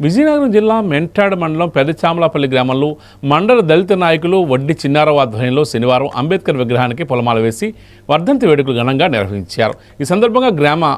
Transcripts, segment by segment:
విజయనగరం జిల్లా మెంటాడ్ మండలం పెదచామలాపల్లి గ్రామంలో మండల దళిత నాయకులు వడ్డీ చిన్నారావు ఆధ్వర్యంలో శనివారం అంబేద్కర్ విగ్రహానికి పొలమాల వేసి వర్ధంతి వేడుకలు ఘనంగా నిర్వహించారు. ఈ సందర్భంగా గ్రామ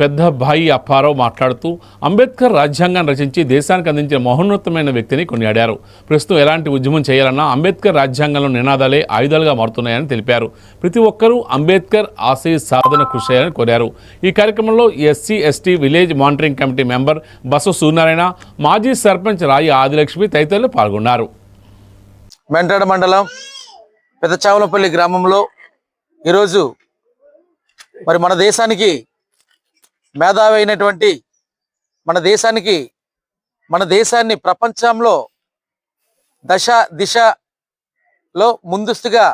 పెద్ద భాయి అప్పారావు మాట్లాడుతూ అంబేద్కర్ రాజ్యాంగాన్ని రచించి దేశానికి అందించిన మహోన్నతమైన వ్యక్తిని కొనియాడారు. ప్రస్తుతం ఎలాంటి ఉద్యమం చేయాలన్నా అంబేద్కర్ రాజ్యాంగంలో నినాదాలే ఆయుధాలుగా మారుతున్నాయని తెలిపారు. ప్రతి ఒక్కరూ అంబేద్కర్ ఆశయ సాధన కృషి చేయాలని కోరారు. ఈ కార్యక్రమంలో SC ST village monitoring committee member Basava Suryanarayana, మాజీ సర్పంచ్ రాయి ఆదిలక్ష్మి తదితరులు పాల్గొన్నారు. మెంటాడ మండలం పెదచామలపల్లి గ్రామంలో ఈరోజు మరి మన దేశానికి మేధావి అయినటువంటి మన దేశాన్ని ప్రపంచంలో దిశలో ముందస్తుగా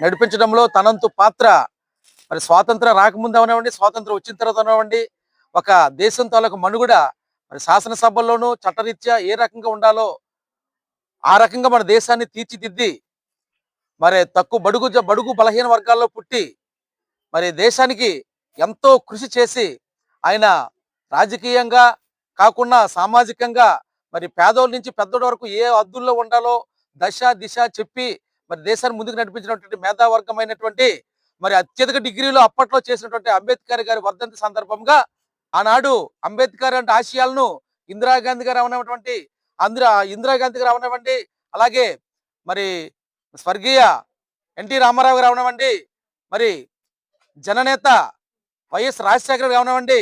నడిపించడంలో తనంతు పాత్ర మరి స్వాతంత్రం రాకముందు అవనివ్వండి, స్వాతంత్రం వచ్చిన తర్వాత అవనివ్వండి, ఒక దేశం తాలూకు మనుగడ మరి శాసనసభల్లోనూ చట్టరీత్యా ఏ రకంగా ఉండాలో ఆ రకంగా మన దేశాన్ని తీర్చిదిద్ది మరి బడుగు బలహీన వర్గాల్లో పుట్టి మరి దేశానికి ఎంతో కృషి చేసి ఆయన రాజకీయంగా కాకుండా సామాజికంగా మరి పేదోళ్ళ నుంచి పెద్దోడి వరకు ఏ హద్దుల్లో ఉండాలో దిశ చెప్పి మరి దేశాన్ని ముందుకు నడిపించినటువంటి మేధావర్గమైనటువంటి మరి అత్యధిక డిగ్రీలు అప్పట్లో చేసినటువంటి అంబేద్కర్ గారి వర్ధంతి సందర్భంగా ఆనాడు అంబేద్కర్ అంటే ఆశయాలను ఇందిరాగాంధీ గారు అవనివ్వండి, అలాగే మరి స్వర్గీయ ఎన్టీ రామారావు గారు అవనివ్వండి, మరి జననేత వైఎస్ రాజశేఖర గారు అవనివ్వండి,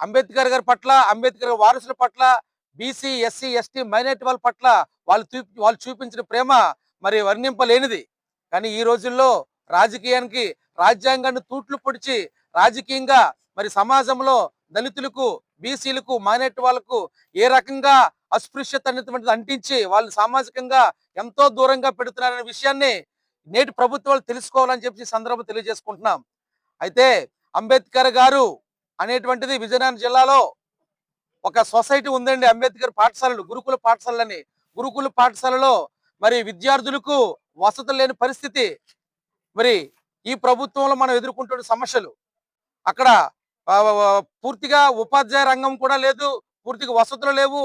అంబేద్కర్ గారి పట్ల, అంబేద్కర్ వారసుల పట్ల, బీసీ ఎస్సీ ఎస్టీ మైనారిటీ వాళ్ళ పట్ల వాళ్ళు చూపించిన ప్రేమ మరి వర్ణింపలేనిది. కానీ ఈ రోజుల్లో రాజ్యాంగాన్ని తూట్లు పొడిచి రాజకీయంగా మరి సమాజంలో దళితులకు, బీసీలకు, మైనారిటీ వాళ్ళకు ఏ రకంగా అస్పృశ్యత అనేటువంటిది అంటించి వాళ్ళు సామాజికంగా ఎంతో దూరంగా పెడుతున్నారనే విషయాన్ని నేటి ప్రభుత్వాలు తెలుసుకోవాలని చెప్పి సందర్భం తెలియజేసుకుంటున్నాం. అయితే అంబేద్కర్ గారు అనేటువంటిది విజయనగరం జిల్లాలో ఒక సొసైటీ ఉందండి. అంబేద్కర్ పాఠశాలలు, గురుకుల పాఠశాలలో మరి విద్యార్థులకు వసతులు లేని పరిస్థితి. మరి ఈ ప్రభుత్వంలో మనం ఎదుర్కొంటున్న సమస్యలు, అక్కడ పూర్తిగా ఉపాధ్యాయ రంగం కూడా లేదు, పూర్తిగా వసతులు లేవు,